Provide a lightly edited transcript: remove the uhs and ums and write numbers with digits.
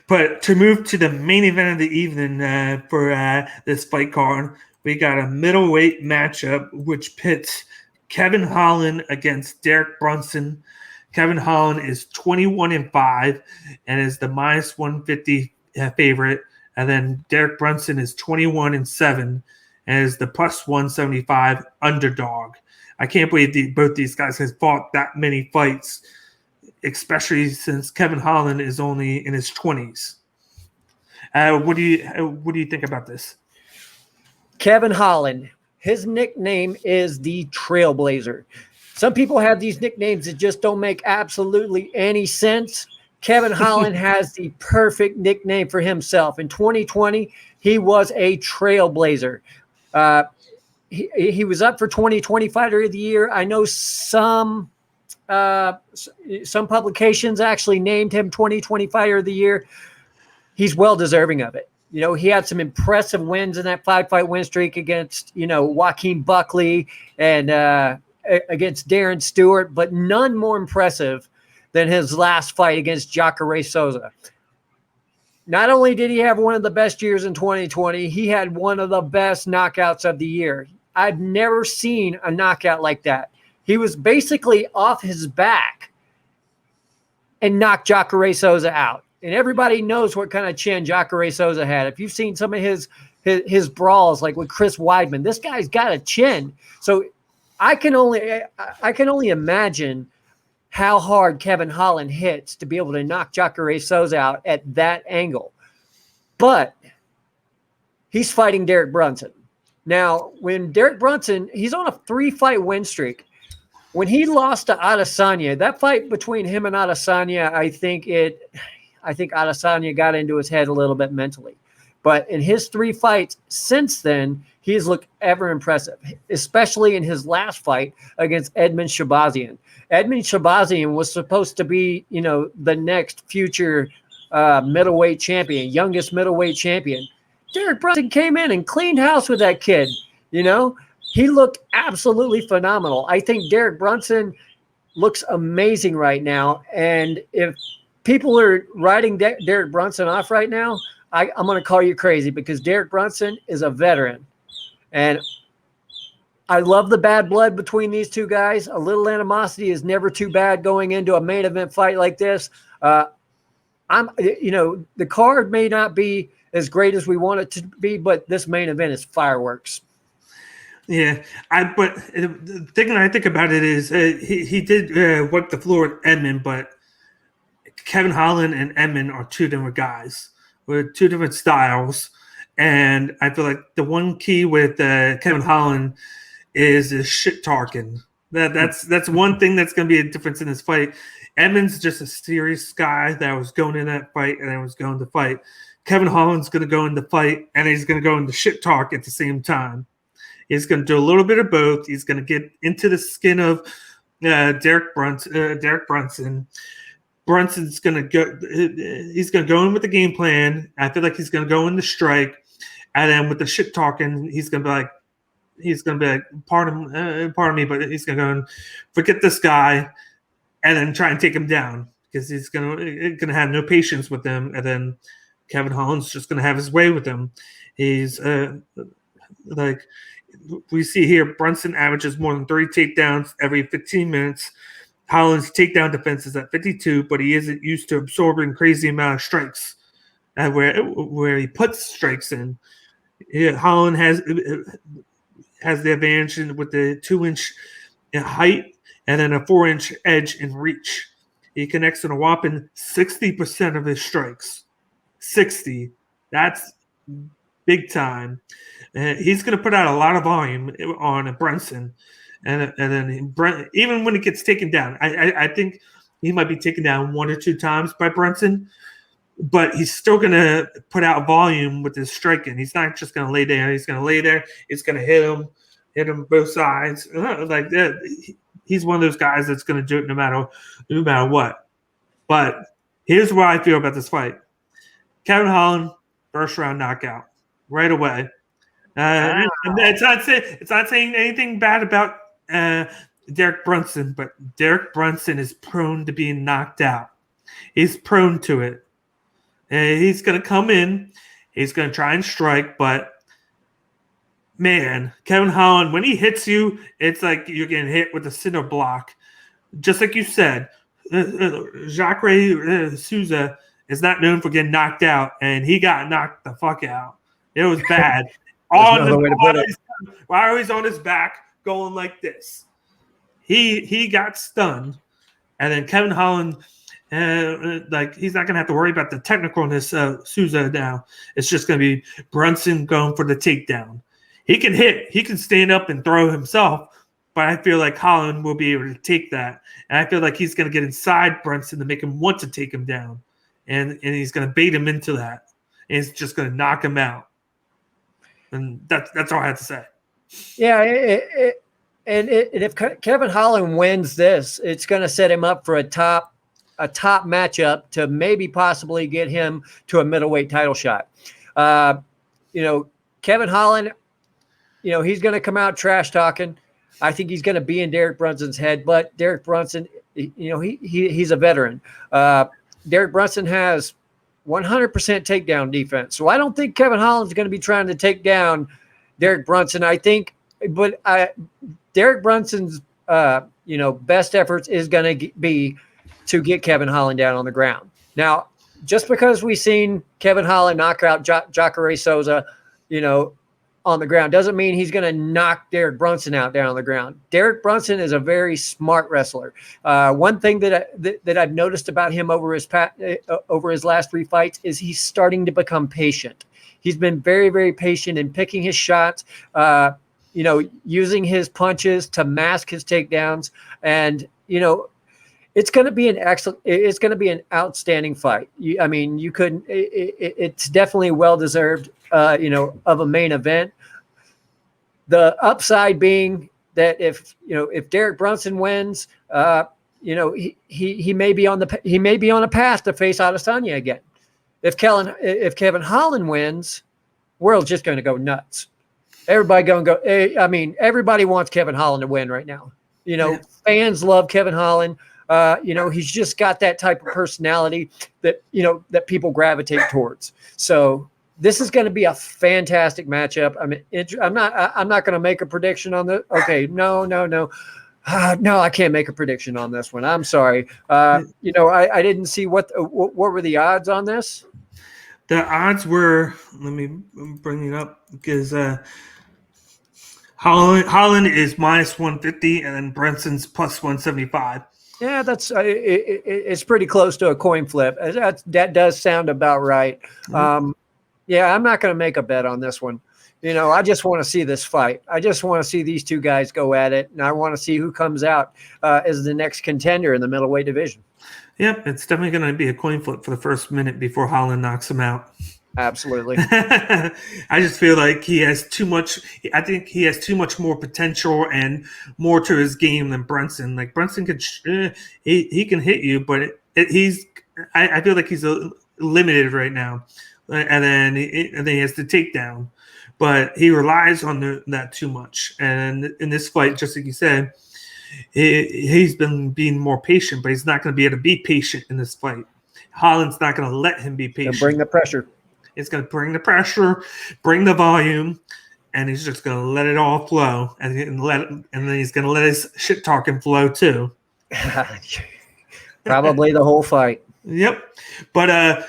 But to move to the main event of the evening for this fight card, we got a middleweight matchup which pits Kevin Holland against Derek Brunson. Kevin Holland is 21-5 and is the minus 150 favorite. And then Derek Brunson is 21-7 and is the plus 175 underdog. I can't believe both these guys have fought that many fights, especially since Kevin Holland is only in his 20s. What do you think about this? Kevin Holland, his nickname is the Trailblazer. Some people have these nicknames that just don't make absolutely any sense. Kevin Holland has the perfect nickname for himself. In 2020, he was a Trailblazer. He was up for 2020 Fighter of the Year. I know some publications actually named him 2020 Fighter of the Year. He's well deserving of it. He had some impressive wins in that 5-fight win streak against, Joaquin Buckley and against Darren Stewart, but none more impressive than his last fight against Jacare Souza. Not only did he have one of the best years in 2020, he had one of the best knockouts of the year. I've never seen a knockout like that. He was basically off his back and knocked Jacare Souza out. And everybody knows what kind of chin Jacare Souza had. If you've seen some of his brawls, like with Chris Weidman, this guy's got a chin. So I can only imagine how hard Kevin Holland hits to be able to knock Jacare Souza out at that angle. But he's fighting Derek Brunson. Now, when Derek Brunson, he's on a 3-fight win streak. When he lost to Adesanya, that fight between him and Adesanya, I think Adesanya got into his head a little bit mentally. But in his 3 fights since then, he's looked ever impressive, especially in his last fight against Edmund Shabazian. Edmund Shabazian was supposed to be, the next future middleweight champion, youngest middleweight champion. Derek Brunson came in and cleaned house with that kid. He looked absolutely phenomenal. I think Derek Brunson looks amazing right now. And if people are writing Derek Brunson off right now, I'm going to call you crazy, because Derek Brunson is a veteran. And I love the bad blood between these two guys. A little animosity is never too bad going into a main event fight like this. The card may not be as great as we want it to be, but this main event is fireworks. Yeah, but the thing that I think about it is he did wipe the floor with Edmund, but Kevin Holland and Edmund are two different guys with two different styles. And I feel like the one key with Kevin Holland is his shit talking. That's one thing that's going to be a difference in this fight. Edmund's just a serious guy that was going in that fight and then was going to fight. Kevin Holland's going to go in the fight and he's going to go into shit talk at the same time. He's going to do a little bit of both. He's going to get into the skin of Derek Brunson. Brunson's going to go. He's going to go in with the game plan. I feel like he's going to go in the strike, and then with the shit talking, he's going to be like, pardon me, but he's going to go and forget this guy, and then try and take him down, because he's going to have no patience with him, and then Kevin Holland's just going to have his way with him. He's like we see here, Brunson averages more than 3 takedowns every 15 minutes. Holland's takedown defense is at 52, but he isn't used to absorbing crazy amount of strikes where he puts strikes in. Yeah, Holland has the advantage with the 2-inch height and then a 4-inch edge in reach. He connects on a whopping 60% of his strikes. 60. That's big time. He's going to put out a lot of volume on Brunson. And then even when he gets taken down, I think he might be taken down 1 or 2 times by Brunson, but he's still going to put out volume with his striking. He's not just going to lay there. He's going to lay there. He's going to hit him both sides. Like that. He's one of those guys that's going to do it no matter what. But here's what I feel about this fight. Kevin Holland, first round knockout right away. It's not saying anything bad about Derek Brunson, but Derek Brunson is prone to being knocked out. He's prone to it. And he's going to come in. He's going to try and strike, but man, Kevin Holland, when he hits you, it's like you're getting hit with a cinder block. Just like you said, Jacare Souza is not known for getting knocked out, and he got knocked the fuck out. It was bad. While he's on his back going like this. He got stunned, and then Kevin Holland, he's not going to have to worry about the technicalness Souza now. It's just going to be Brunson going for the takedown. He can hit. He can stand up and throw himself, but I feel like Holland will be able to take that. And I feel like he's going to get inside Brunson to make him want to take him down. And he's going to bait him into that. And he's just going to knock him out. And that's all I have to say. Yeah, and if Kevin Holland wins this, it's going to set him up for a top matchup to maybe possibly get him to a middleweight title shot. Kevin Holland, he's going to come out trash talking. I think he's going to be in Derek Brunson's head, but Derek Brunson, he's a veteran. Derek Brunson has 100% takedown defense. So I don't think Kevin Holland's going to be trying to take down Derek Brunson. Derek Brunson's, best efforts is going to be to get Kevin Holland down on the ground. Now, just because we've seen Kevin Holland knock out Jacare Souza, on the ground doesn't mean he's going to knock Derek Brunson out down on the ground. Derek Brunson is a very smart wrestler. One thing that I've noticed about him over his last 3 fights is he's starting to become patient. He's been very, very patient in picking his shots, using his punches to mask his takedowns. And, it's going to be an outstanding fight. It's definitely well-deserved, of a main event. The upside being that if Derek Brunson wins, he may be on a path to face Adesanya again. If Kevin Holland wins, world's just going to go nuts. Everybody everybody wants Kevin Holland to win right now. Fans love Kevin Holland. He's just got that type of personality that people gravitate towards. So this is going to be a fantastic matchup. I'm not going to make a prediction on this. Okay, no. No, I can't make a prediction on this one. I'm sorry. I didn't see what were the odds on this. The odds were, let me bring it up because Holland is minus 150 and then Brunson's plus 175. Yeah, that's it's pretty close to a coin flip. That does sound about right. Mm-hmm. Yeah, I'm not going to make a bet on this one. I just want to see this fight. I just want to see these two guys go at it, and I want to see who comes out as the next contender in the middleweight division. Yep, it's definitely going to be a coin flip for the first minute before Holland knocks him out. Absolutely. I just feel like he has too much. I think he has too much more potential and more to his game than Brunson. Like Brunson could, he can hit you, but I feel like he's limited right now. And then he has the takedown, but he relies on that too much. And in this fight, just like you said, he's been being more patient, but he's not going to be able to be patient in this fight. Holland's not going to let him be patient. Bring the pressure. It's going to bring the pressure, bring the volume, and he's just going to let it all flow. And then he's going to let his shit talking flow too. Probably the whole fight. Yep. But